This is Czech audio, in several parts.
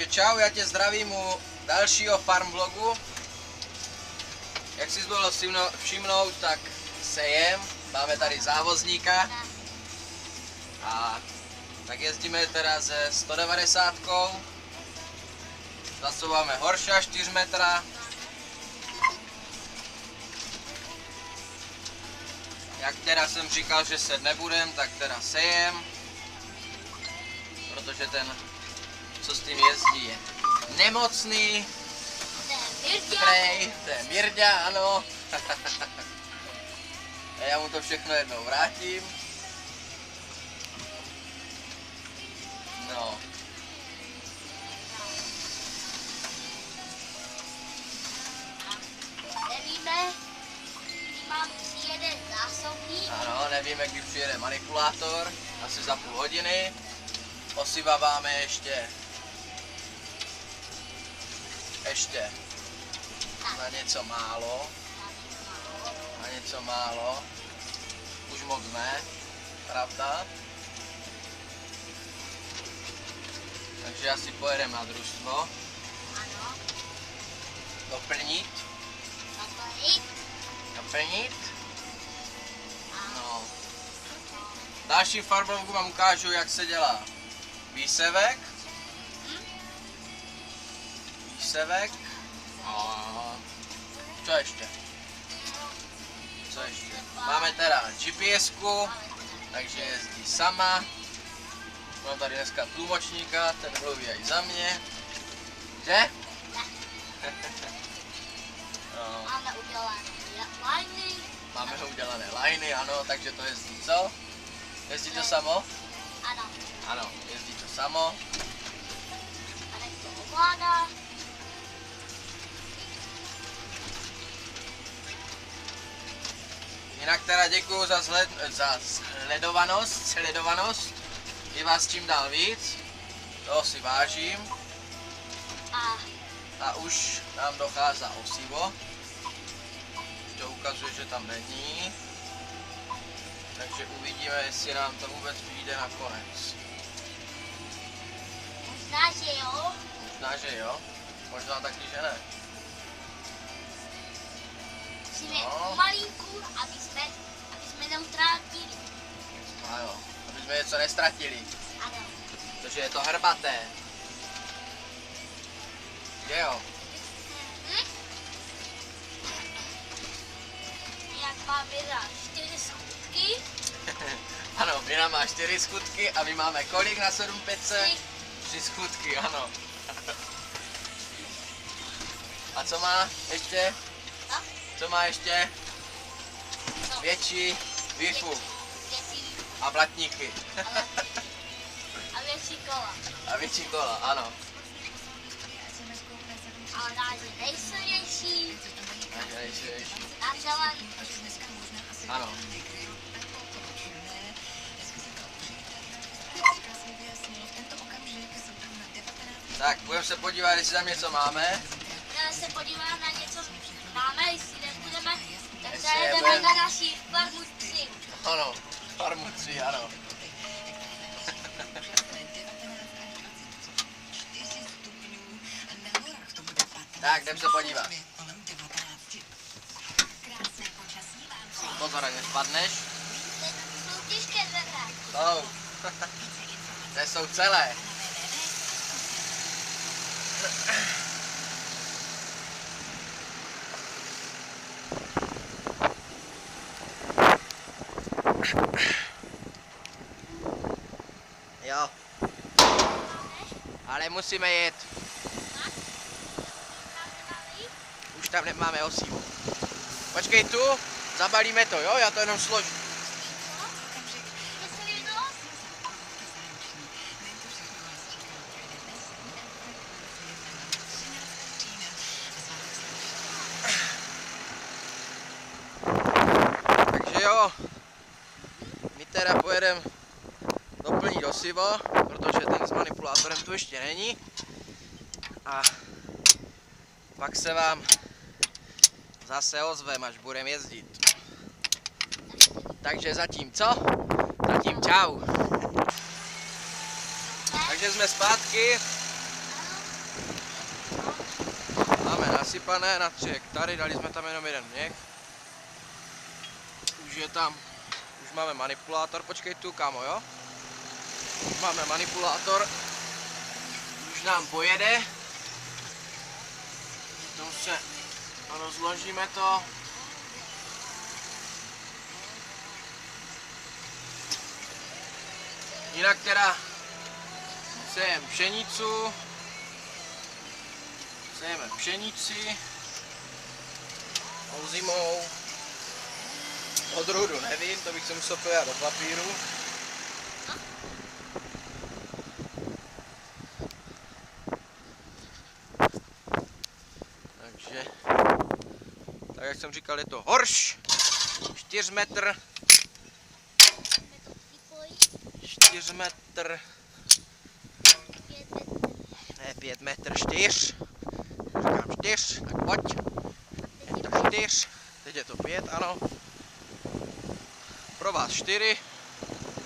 Takže čau, já tě zdravím u dalšího farm vlogu. Jak si mohl všimnout, tak sejem. Máme tady závozníka. A tak jezdíme teda se 190. Zasouváme horša 4 metra. Jak teda jsem říkal, že se nebudem, tak teda sejem. Protože ten, co s tím jezdí, je nemocný. To je Mirďa, ano. A já mu to všechno jednou vrátím. No. Nevíme, mám jeden zásobník. Ano, nevíme, kdy přijede manipulátor. Asi za půl hodiny. Osyváváme ještě na něco málo. Na něco málo. Už moc ne, pravda? Takže asi pojedeme na družstvo. Ano. Doplnit. No. V dalším farmvlogu vám ukážu, jak se dělá výsevek. A co ještě? Máme teda GPS-ku, takže jezdí sama. Mám tady dneska tlumočníka, ten mluví i za mě. Že? No. Máme udělané liny, ano, takže to jezdí co? Jezdí to samo? Ano. Ano, jezdí to samo. A nech to ovládá. Jinak teda děkuju za sledovanost. Je vás čím dál víc. Toho si vážím. A už nám dochází osivo. To ukazuje, že tam není. Takže uvidíme, jestli nám to vůbec vyjde nakonec. Možná, že jo. Možná, že jo. Možná taky, že ne. Musíme pomalinku, aby jsme neutratili. Ano, aby jsme něco nestratili. Ano. Protože je to hrbaté. Že jo? Jak mám teda 4 schůdky. Ano, Mira má 4 schůdky a my máme kolik na 7500? 3 schůdky, ano. A co má ještě? Co má ještě? Větší výfuk. A blatníky. A větší kola. A větší kola, ano. A dále nejsilnější. Nejsilnější. Načelaný. Ano. Tak, budeme se podívat, jestli tam něco máme. Budeme se podívat na něco máme, jestli nebudeme, tak Jestli zajedeme nebudeme. na naší farmu 3. Ano, farmu 3, ano. Tak, jdem se podívat. Pozor, ať nespadneš. Jsou těžké dveře. Jsou. Ty jsou celé. Jo. Ale musíme jet. Už tam nemáme osivo. Počkej tu, zabalíme to, jo? Já to jenom složím. Takže jo, my teda pojedeme doplnit osivo, protože ten s manipulátorem tu ještě není. A pak se vám zase ozvem, až budeme jezdit. Takže zatím co? Zatím čau. Takže jsme zpátky. nasypané na 3 hektary, dali jsme tam jenom jeden měch. Už je tam, už máme manipulátor, počkej tu kámo, jo? Už máme manipulátor, už nám pojede. Tomu se rozložíme to. Jinak teda sejeme pšenicu. Sejeme pšenici. Zimou. Odrůdu nevím, to bych se musel pojat do papíru. Takže, tak jak jsem říkal, je to horš. 4 metr. 4 metr. Ne, 5 metr 4. Říkám 4, tak pojď. Je to 4. Teď je to 5, ano. Pro vás 4.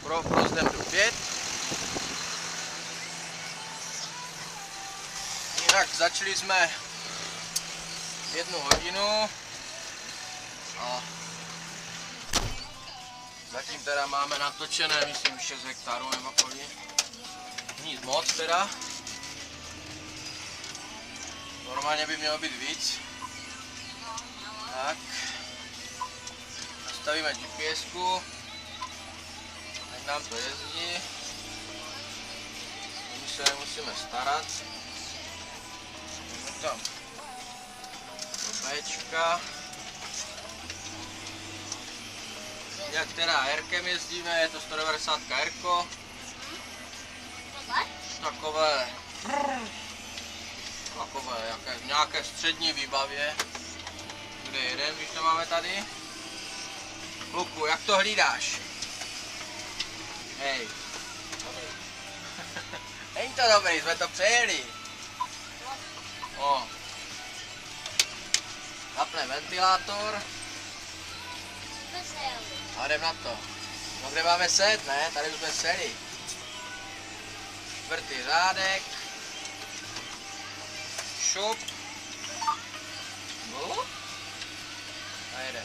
Pro Zdendu 5. Jinak začali jsme 1 hodinu. A zatím teda máme natočené, myslím, 6 hektarů nebo kolik. Nic moc teda. Normálně by mělo být víc. Tak. Nastavíme GPSku. Ať nám to jezdí. My se nemusíme starat. Jdeme tam do Bčka. Jak teda Rkem jezdíme, je to 190 Rko. Takové nějaké střední výbavě. Kde jeden, když to máme tady? Luku, jak to hlídáš? Hej. Není to dobrý, jsme to přejeli. O. Zapne ventilátor. A jdem na to. No kde máme set, ne? Tady už jsme seli. 4. řádek. Šup. No. A jede.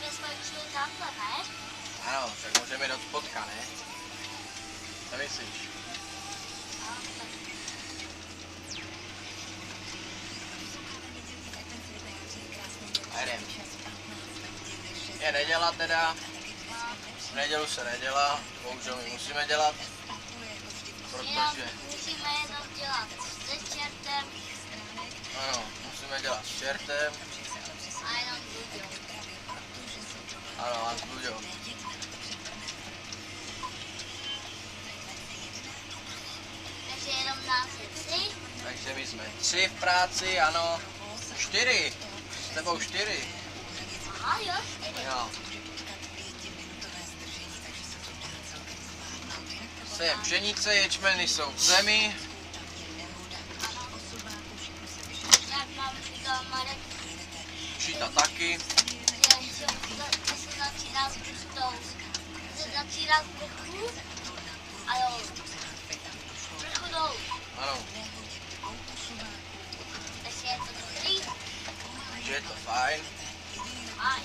My jsme šli takhle, ne? Ano, tak můžeme jít od spodka, ne? Co myslíš? A jdem. Je neděla teda. V nedělu se nedělá, bohužel my musíme dělat. Protože... Musíme jenom dělat s čertem. Ano, musíme dělat s čertem. A jenom s Luďou. Ano, a s Luďou. Takže jenom nás je 3. Takže my jsme 3 v práci, ano. 4. S tebou 4. Aha, jo, 4. Jo. Sejem pšenice, ječmeny jsou v zemi. Jak nám říkal Marek, Žita taky. že se začíná s brchtou. Se začíná s brchu a jo. Brchu dolů. Ano, Takže je to dobrý. že je to fajn. Fajn.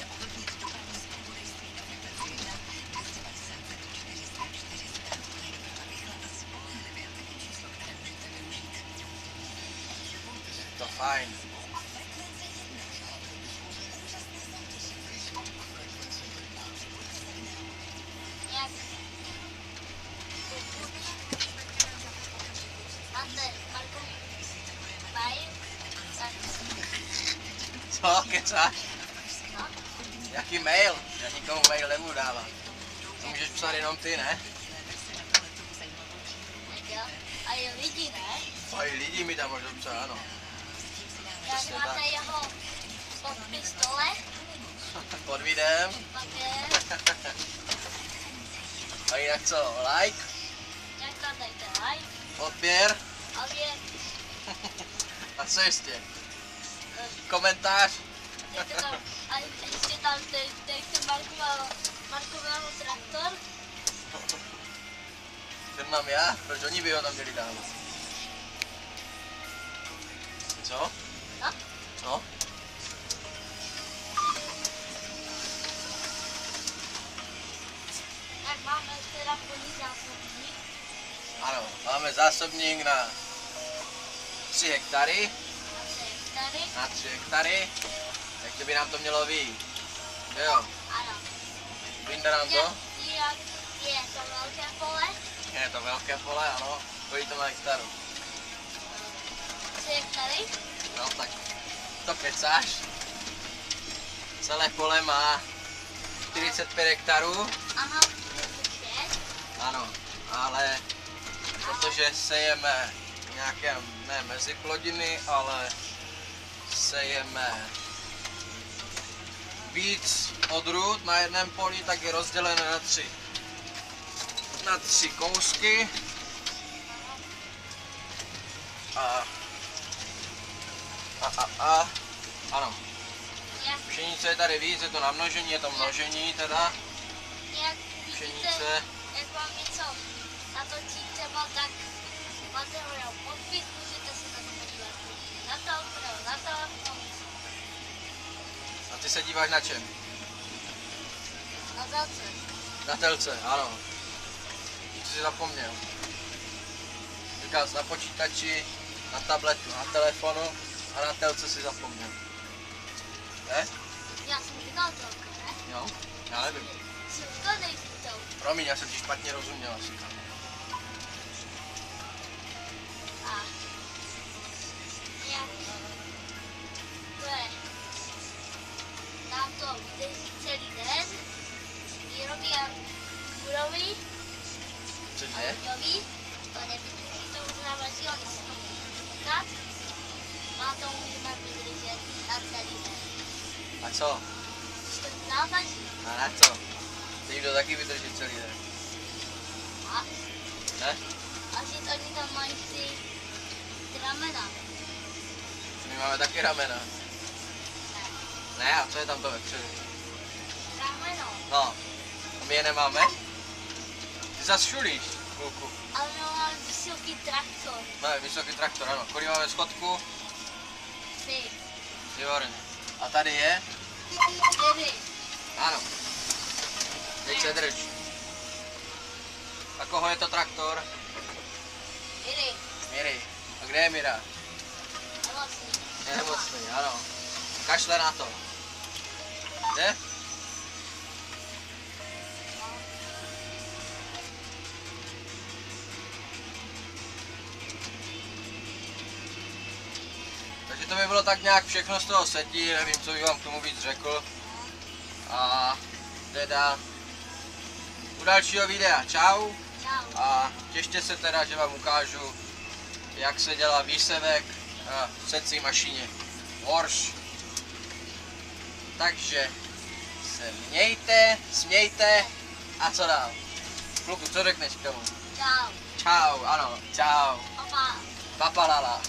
Je to fajn. Jak? Máte Marku mail? Tak Co, kecáš? no. Jaký mail? Já nikomu mail nebudu dávat. To můžeš psát jenom ty, ne? Tak jo. A je lidi, ne? A i lidi mi tam můžou psát, ano. Jak Přesně máte tak. jeho podpis dole, Pod videem. pak je, A jinak co? Like, jak tam dejte like, odběr a je, a co ještě? Komentář. dejte tam, a ještě tam dejte Markového traktor, Ten mám já, proč oni by ho tam měli dávat? Co? No. Co? Tak máme teda plný zásobník. Ano, máme zásobník na 3 hektary. Na 3 hektary. Na 3 hektary. Takže by nám to mělo vyjít. Jo, Ano. vyjde nám to? Je to velké pole. Je to velké pole, ano. Kolik to má hektarů? 3 hektary. No tak to kecáš. Celé pole má 45 hektarů. Ano, 46. Ano, ale protože sejeme nějaké, ne meziplodiny, ale sejeme víc odrůd na jednom poli, tak je rozdělené na tři kousky. Ano. Jak, Pšenice je tady víc, je to na množení, je to množení teda. jak vidíte, Pšenice. jak vám něco natočí třeba, tak máte ho jenom podpis, můžete se na to podívat na telefon. A ty se díváš na čem? Na telce. Na telce, ano. Co jsi zapomněl? Říkal jsi na počítači, na tabletu, na telefonu a na telce si zapomněl. Ne? Já jsem říkal telka, ne? Jo? Já nevím. Jsem říkal nejsi telka. Promiň, já jsem ti špatně rozuměl asi. A jak to je, nám to vydrží celý den, výroby a budovy, Cože? Jovi, to nevydrží, to už závaží, oni se to potkat. A to můžeme vydržet na celý den. A co? Když to závaží. A na co? Ty to taky vydrží celý den. A Ne? asi oni tam mají ty ramena. My máme taky ramena. Ne, Ne, a co je tam to vepředu? rameno. No. A my je nemáme? Ty zas šulíš, kluku. Ale my máme vysoký traktor. Máme vysoký traktor, ano. Kolik máme schodku? 3, Výborně. A tady je? 4. Ano. Teď se drž. A koho je to traktor? Jedy, Miry. A kde je Mira? nemocný. Je nemocný, ano. Kašle na to. Jde? Takže to by bylo tak nějak všechno z toho setí, nevím, co bych vám k tomu víc řekl. A teda u dalšího videa čau. Čau. A těšte se teda, že vám ukážu, jak se dělá výsevek na secí mašině Porsche. Takže se mějte, smějte a co dál? Kluku, co řekneš k tomu? Čau. Čau, ano, čau. Papa. Papalala.